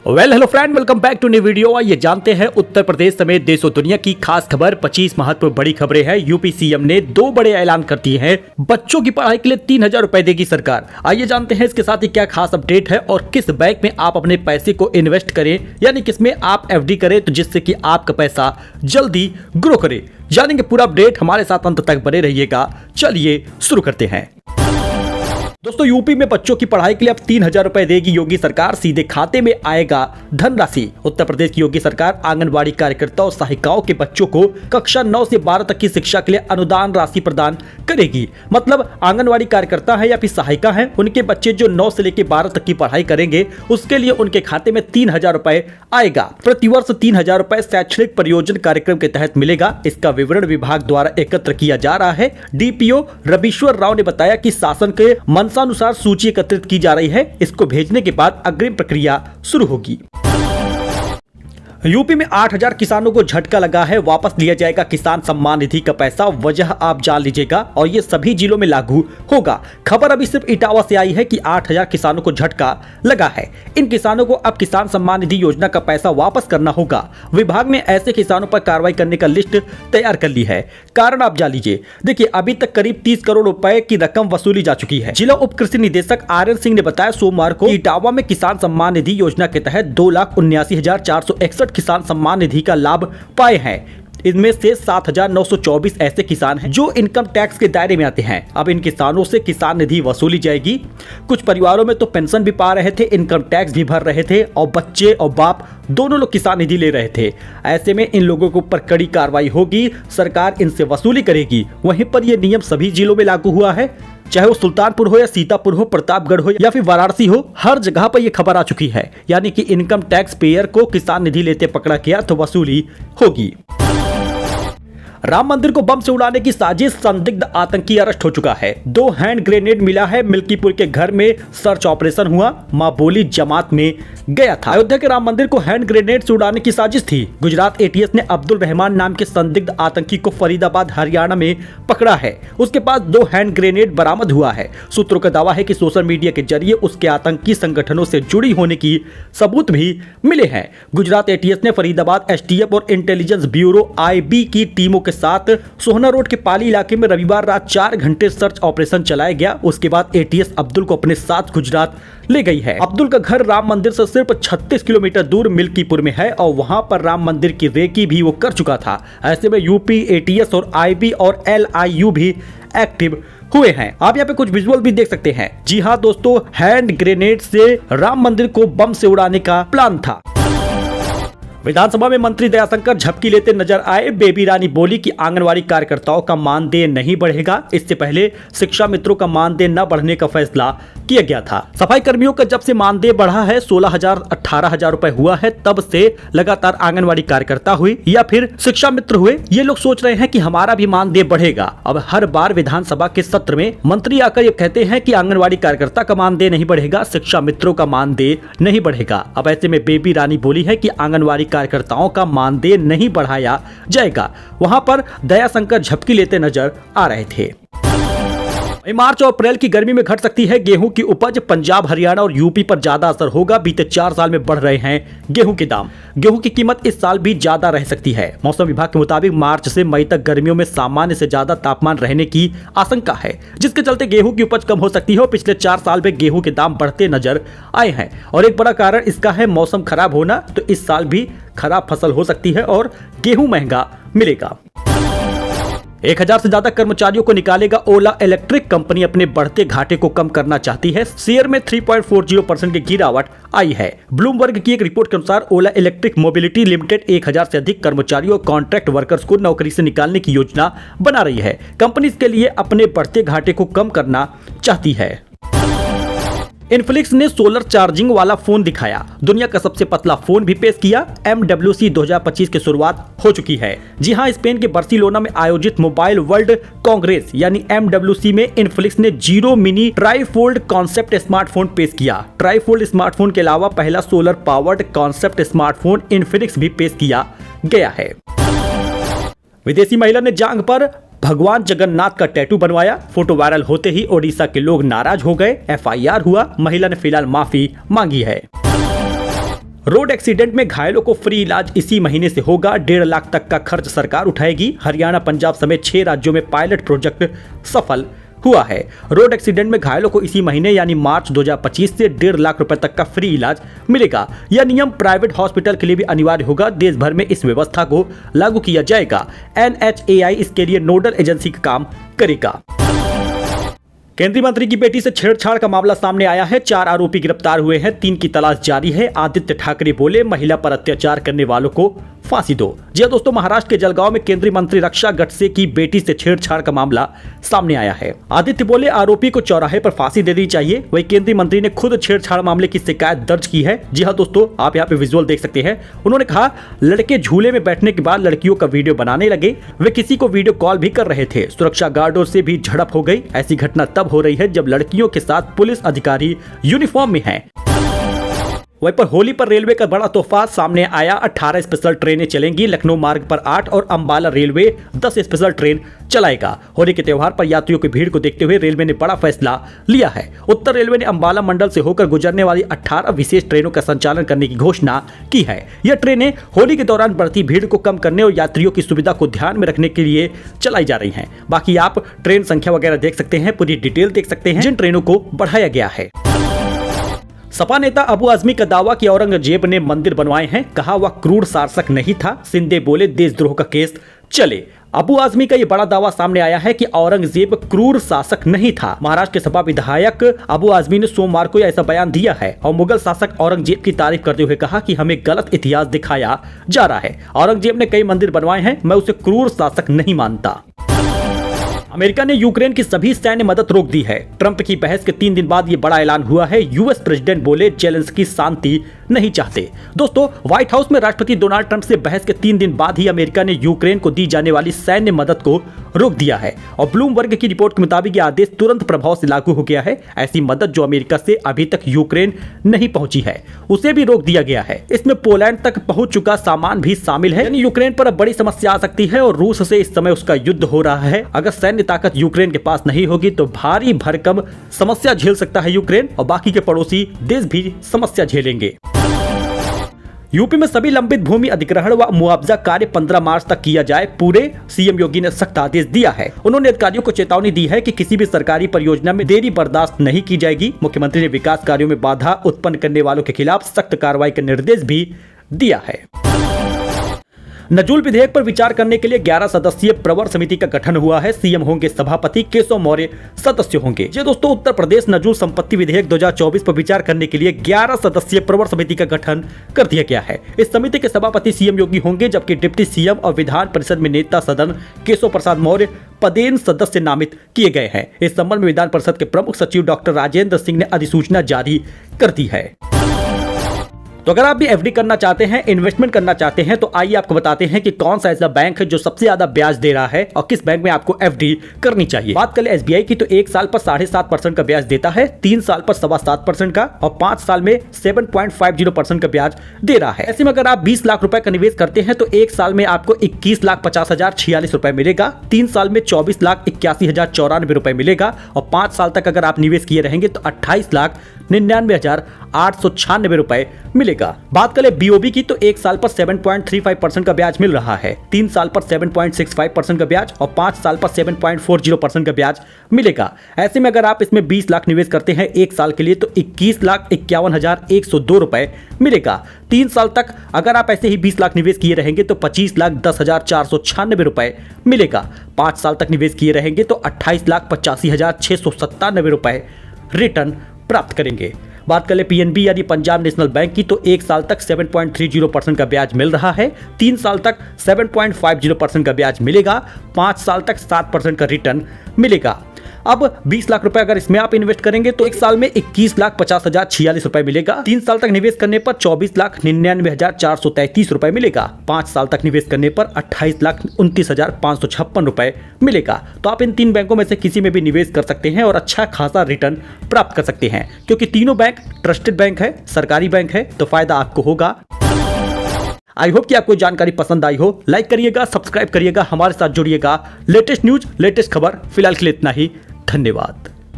Hello friend, welcome back to new video. आइए जानते हैं उत्तर प्रदेश समेत देश और दुनिया की खास खबर। 25 महत्वपूर्ण बड़ी खबरें हैं। यूपी सीएम ने 2 बड़े ऐलान कर दिए हैं। बच्चों की पढ़ाई के लिए 3000 रुपए देगी सरकार। आइए जानते हैं इसके साथ ही क्या खास अपडेट है और किस बैंक में आप अपने पैसे को इन्वेस्ट करें, यानी किसमें आप एफडी करें तो जिससे कि आपका पैसा जल्दी ग्रो करे। जानेंगे पूरा अपडेट, हमारे साथ अंत तक बने रहिएगा। चलिए शुरू करते हैं। दोस्तों, यूपी में बच्चों की पढ़ाई के लिए अब 3000 रुपए देगी योगी सरकार। सीधे खाते में आएगा धनराशि। उत्तर प्रदेश की योगी सरकार आंगनबाड़ी कार्यकर्ता और सहायिकाओं के बच्चों को कक्षा 9 से 12 तक की शिक्षा के लिए अनुदान राशि प्रदान करेगी। मतलब आंगनबाड़ी कार्यकर्ता है या फिर सहायिका है, उनके बच्चे जो 9 से लेकर 12 तक की पढ़ाई करेंगे उसके लिए उनके खाते में 3000 रुपए आएगा। प्रतिवर्ष 3000 रुपए शैक्षणिक परियोजना कार्यक्रम के तहत मिलेगा। इसका विवरण विभाग द्वारा एकत्र किया जा रहा है। डीपीओ रविश्वर राव ने बताया कि शासन के अनुसार सूची एकत्रित की जा रही है। इसको भेजने के बाद अग्रिम प्रक्रिया शुरू होगी। यूपी में 8000 किसानों को झटका लगा है। वापस लिया जाएगा किसान सम्मान निधि का पैसा। वजह आप जान लीजिएगा और ये सभी जिलों में लागू होगा। खबर अभी सिर्फ इटावा से आई है कि 8000 किसानों को झटका लगा है। इन किसानों को अब किसान सम्मान निधि योजना का पैसा वापस करना होगा। विभाग ने ऐसे किसानों पर कार्रवाई करने का लिस्ट तैयार कर ली है। कारण आप जान लीजिए। देखिए, अभी तक करीब 30 करोड़ रुपए की रकम वसूली जा चुकी है। जिला उप कृषि निदेशक आर्यन सिंह ने बताया सोमवार को इटावा में किसान सम्मान निधि योजना के तहत 2,79,461 किसान सम्मान निधि का लाभ पाए हैं। इनमें से 7,924 ऐसे किसान हैं जो इनकम टैक्स के दायरे में आते हैं। अब इन किसानों से किसान निधि वसूली जाएगी। कुछ परिवारों में तो पेंशन भी पा रहे थे, इनकम टैक्स भी भर रहे थे और बच्चे और बाप दोनों लोग किसान निधि ले रहे थे। ऐसे में इन लोगों के ऊपर कड़ी कार्रवाई होगी। सरकार इनसे वसूली करेगी। वहीं पर यह नियम सभी जिलों में लागू हुआ है, चाहे वो सुल्तानपुर हो या सीतापुर हो, प्रतापगढ़ हो या फिर वाराणसी हो, हर जगह पर यह खबर आ चुकी है। यानी कि इनकम टैक्स पेयर को किसान निधि लेते पकड़ा गया तो वसूली होगी। राम मंदिर को बम से उड़ाने की साजिश, संदिग्ध आतंकी अरेस्ट हो चुका है। 2 हैंड ग्रेनेड मिला है। मिल्कीपुर के घर में सर्च ऑपरेशन हुआ। मां बोली जमात में गया था। अयोध्या के राम मंदिर को हैंड ग्रेनेड से उड़ाने की साजिश थी। गुजरात एटीएस ने अब्दुल रहमान नाम के संदिग्ध आतंकी को फरीदाबाद हरियाणा में पकड़ा है। उसके पास 2 हैंड ग्रेनेड बरामद हुआ है। सूत्रों का दावा है कि सोशल मीडिया के जरिए उसके आतंकी संगठनों से जुड़ी होने की सबूत भी मिले हैं। गुजरात एटीएस ने फरीदाबाद एसटीएफ और इंटेलिजेंस ब्यूरो आईबी की टीमों के साथ सोहना रोड के पाली इलाके में रविवार रात 4 घंटे सर्च ऑपरेशन चलाया गया। उसके बाद एटीएस अब्दुल को अपने साथ गुजरात ले गई है। अब्दुल का घर राम मंदिर से सिर्फ 36 किलोमीटर दूर मिल्कीपुर में है और वहां पर राम मंदिर की रेकी भी वो कर चुका था। ऐसे में यूपी एटीएस और आईबी और एलआईयू भी एक्टिव हुए हैं। आप यहाँ पे कुछ विजुअल भी देख सकते हैं। जी हाँ दोस्तों, हैंड ग्रेनेड से राम मंदिर को बम से उड़ाने का प्लान था। विधानसभा में मंत्री दयाशंकर झपकी लेते नजर आए। बेबी रानी बोली कि आंगनवाड़ी कार्यकर्ताओं का मानदेय नहीं बढ़ेगा। इससे पहले शिक्षा मित्रों का मानदेय न बढ़ने का फैसला किया गया था। सफाई कर्मियों का जब से मानदेय बढ़ा है 16,000 18,000 रुपए हुआ है, तब से लगातार आंगनवाड़ी कार्यकर्ता हुई या फिर शिक्षा मित्र हुए, ये लोग सोच रहे हैं कि हमारा भी मानदेय बढ़ेगा। अब हर बार विधानसभा के सत्र में मंत्री आकर ये कहते हैं कि आंगनवाड़ी कार्यकर्ता का मानदेय नहीं बढ़ेगा, शिक्षा मित्रों का मानदेय नहीं बढ़ेगा। अब ऐसे में बेबी रानी बोली है कि आंगनवाड़ी कार्यकर्ताओं का मानदेय नहीं बढ़ाया जाएगा। वहां पर दयाशंकर झपकी लेते नजर आ रहे थे। मार्च और अप्रैल की गर्मी में घट सकती है गेहूं की उपज। पंजाब, हरियाणा और यूपी पर ज्यादा असर होगा। बीते 4 साल में बढ़ रहे हैं गेहूं के दाम। गेहूं की कीमत इस साल भी ज्यादा रह सकती है। मौसम विभाग के मुताबिक मार्च से मई तक गर्मियों में सामान्य से ज्यादा तापमान रहने की आशंका है, जिसके चलते गेहूं की उपज कम हो सकती है। पिछले 4 साल में गेहूं के दाम बढ़ते नजर आए हैं और एक बड़ा कारण इसका है मौसम खराब होना। तो इस साल भी खराब फसल हो सकती है और गेहूं महंगा मिलेगा। 1000 से ज्यादा कर्मचारियों को निकालेगा ओला इलेक्ट्रिक। कंपनी अपने बढ़ते घाटे को कम करना चाहती है। शेयर में 3.40% की गिरावट आई है। ब्लूमबर्ग की एक रिपोर्ट के अनुसार ओला इलेक्ट्रिक मोबिलिटी लिमिटेड 1000 से अधिक कर्मचारियों और कॉन्ट्रैक्ट वर्कर्स को नौकरी से निकालने की योजना बना रही है। कंपनी इसके लिए अपने बढ़ते घाटे को कम करना चाहती है। इन्फिनिक्स ने सोलर चार्जिंग वाला फोन दिखाया। दुनिया का सबसे पतला फोन भी पेश किया। MWC 2025 की शुरुआत हो चुकी है। जी हां, स्पेन के बार्सिलोना में आयोजित मोबाइल वर्ल्ड कांग्रेस यानी MWC में इन्फिनिक्स ने जीरो मिनी ट्राईफोल्ड कॉन्सेप्ट स्मार्टफोन पेश किया। ट्राईफोल्ड स्मार्टफोन के अलावा पहला solar powered concept smartphone Infinix भी पेश किया गया है। विदेशी महिला ने जांघ पर भगवान जगन्नाथ का टैटू बनवाया। फोटो वायरल होते ही ओडिशा के लोग नाराज हो गए। FIR हुआ। महिला ने फिलहाल माफी मांगी है। रोड एक्सीडेंट में घायलों को फ्री इलाज इसी महीने से होगा। 1.5 लाख तक का खर्च सरकार उठाएगी। हरियाणा, पंजाब समेत 6 राज्यों में पायलट प्रोजेक्ट सफल हुआ है। रोड एक्सीडेंट में घायलों को इसी महीने यानी मार्च 2025 से 1.5 लाख रुपए तक का फ्री इलाज मिलेगा। यह नियम प्राइवेट हॉस्पिटल के लिए भी अनिवार्य होगा। देश भर में इस व्यवस्था को लागू किया जाएगा। NHAI इसके लिए नोडल एजेंसी का काम करेगा। केंद्रीय मंत्री की बेटी से छेड़छाड़ का मामला सामने आया है। 4 आरोपी गिरफ्तार हुए हैं, 3 की तलाश जारी है। आदित्य ठाकरे बोले, महिला पर अत्याचार करने वालों को फांसी दो। जी हां दोस्तों, महाराष्ट्र के जलगांव में केंद्रीय मंत्री रक्षा गटसे की बेटी से छेड़छाड़ का मामला सामने आया है। आदित्य बोले, आरोपी को चौराहे पर फांसी दे दी चाहिए। वही केंद्रीय मंत्री ने खुद छेड़छाड़ मामले की शिकायत दर्ज की है। जी हां दोस्तों, आप यहाँ पे विजुअल देख सकते हैं। उन्होंने कहा, लड़के झूले में बैठने के बाद लड़कियों का वीडियो बनाने लगे। वे किसी को वीडियो कॉल भी कर रहे थे। सुरक्षा गार्डों से भी झड़प हो गई। ऐसी घटना तब हो रही है जब लड़कियों के साथ पुलिस अधिकारी यूनिफॉर्म में हैं। वहीं पर होली पर रेलवे का बड़ा तोहफा सामने आया। 18 स्पेशल ट्रेनें चलेंगी। लखनऊ मार्ग पर 8 और अंबाला रेलवे 10 स्पेशल ट्रेन चलाएगा। होली के त्यौहार पर यात्रियों की भीड़ को देखते हुए रेलवे ने बड़ा फैसला लिया है। उत्तर रेलवे ने अंबाला मंडल से होकर गुजरने वाली 18 विशेष ट्रेनों का संचालन करने की घोषणा की है। यह ट्रेनें होली के दौरान बढ़ती भीड़ को कम करने और यात्रियों की सुविधा को ध्यान में रखने के लिए चलाई जा रही है। बाकी आप ट्रेन संख्या वगैरह देख सकते हैं, पूरी डिटेल देख सकते हैं जिन ट्रेनों को बढ़ाया गया है। सपा नेता अबू आजमी का दावा कि औरंगजेब ने मंदिर बनवाए हैं। कहा, वह क्रूर शासक नहीं था। सिंधे बोले, देशद्रोह का केस चले। अबू आजमी का यह बड़ा दावा सामने आया है कि औरंगजेब क्रूर शासक नहीं था। महाराष्ट्र के सपा विधायक अबू आजमी ने सोमवार को ऐसा बयान दिया है और मुगल शासक औरंगजेब की तारीफ करते हुए कहा कि हमें गलत इतिहास दिखाया जा रहा है। औरंगजेब ने कई मंदिर बनवाए हैं, मैं उसे क्रूर शासक नहीं मानता। अमेरिका ने यूक्रेन की सभी सैन्य मदद रोक दी है। ट्रंप की बहस के 3 दिन बाद ये बड़ा ऐलान हुआ है। यूएस प्रेसिडेंट बोले, जेलेंस्की शांति नहीं चाहते। दोस्तों, व्हाइट हाउस में राष्ट्रपति डोनाल्ड ट्रंप से बहस के 3 दिन बाद ही अमेरिका ने यूक्रेन को दी जाने वाली सैन्य मदद को रोक दिया है और ब्लूमबर्ग की रिपोर्ट के मुताबिक यह आदेश तुरंत प्रभाव से लागू हो गया है। ऐसी मदद जो अमेरिका से अभी तक यूक्रेन नहीं पहुंची है, उसे भी रोक दिया गया है। इसमें पोलैंड तक पहुंच चुका सामान भी शामिल है। यानी यूक्रेन पर अब बड़ी समस्या आ सकती है और रूस से इस समय उसका युद्ध हो रहा है। अगर सैन्य ताकत यूक्रेन के पास नहीं होगी तो भारी भरकम समस्या झेल सकता है यूक्रेन और बाकी के पड़ोसी देश भी समस्या झेलेंगे। यूपी में सभी लंबित भूमि अधिग्रहण व मुआवजा कार्य 15 मार्च तक किया जाए। पूरे सीएम योगी ने सख्त आदेश दिया है। उन्होंने अधिकारियों को चेतावनी दी है कि किसी भी सरकारी परियोजना में देरी बर्दाश्त नहीं की जाएगी। मुख्यमंत्री ने विकास कार्यों में बाधा उत्पन्न करने वालों के खिलाफ सख्त कार्रवाई का निर्देश भी दिया है। नजूल विधेयक पर विचार करने के लिए 11 सदस्यीय प्रवर समिति का गठन हुआ है। सीएम होंगे सभापति, केशव मौर्य सदस्य होंगे। जी दोस्तों, उत्तर प्रदेश नजूल संपत्ति विधेयक 2024 पर विचार करने के लिए 11 सदस्यीय प्रवर समिति का गठन कर दिया गया है। इस समिति के सभापति सीएम योगी होंगे, जबकि डिप्टी सीएम और विधान परिषद में नेता सदन केशव प्रसाद मौर्य पदेन सदस्य नामित किए गए हैं। इस संबंध में विधान परिषद के प्रमुख सचिव डॉक्टर राजेंद्र सिंह ने अधिसूचना जारी कर दी है। तो अगर आप भी एफडी करना चाहते हैं, इन्वेस्टमेंट करना चाहते हैं, तो आइए आपको बताते हैं कि कौन सा ऐसा बैंक है जो सबसे ज्यादा ब्याज दे रहा है और किस बैंक में आपको एफडी करनी चाहिए। बात करें एसबीआई की तो 1 साल पर 7.5% का ब्याज देता है, 3 साल पर 7.25% का और 5 साल में 7.50% का ब्याज दे रहा है। ऐसे में अगर आप 20 लाख रुपए का निवेश करते हैं तो 1 साल में आपको 21,50,046 रुपए मिलेगा, 3 साल में 24,81,094 रुपए मिलेगा और 5 साल तक अगर आप निवेश किए रहेंगे तो 28,99,896 रुपए मिलेगा। बात करें बीओबी की तो 1 साल पर 7.35% का ब्याज मिल रहा है, 3 साल पर 7.65% का ब्याज और 5 साल पर 7.40% का ब्याज मिलेगा। ऐसे में अगर आप इसमें 20 लाख निवेश करते हैं 1 साल के लिए तो 21,51,102 रुपए मिलेगा। 3 साल तक अगर आप ऐसे ही 20 लाख निवेश किए रहेंगे तो 25,10,496 रुपए मिलेगा। 5 साल तक निवेश किए रहेंगे तो 28,85,697 रुपए रिटर्न प्राप्त करेंगे। बात करें पीएनबी यानी पंजाब नेशनल बैंक की तो 1 साल तक 7.30% का ब्याज मिल रहा है, 3 साल तक 7.50% का ब्याज मिलेगा, 5 साल तक 7% का रिटर्न मिलेगा। अब 20 लाख रुपए अगर इसमें आप इन्वेस्ट करेंगे तो 1 साल में 21,50,046 रुपए मिलेगा, 3 साल तक निवेश करने पर 24,99,433 रुपए मिलेगा, 5 साल तक निवेश करने पर 28,29,556 रुपए मिलेगा। तो आप इन 3 बैंकों में से किसी में भी निवेश कर सकते हैं और अच्छा खासा रिटर्न प्राप्त कर सकते हैं, क्योंकि तीनों बैंक ट्रस्टेड बैंक है, सरकारी बैंक है, तो फायदा आपको होगा। आई होप कि आपको जानकारी पसंद आई हो। लाइक करिएगा, सब्सक्राइब करिएगा, हमारे साथ जुड़िएगा। लेटेस्ट न्यूज, लेटेस्ट खबर फिलहाल के लिए इतना ही। धन्यवाद।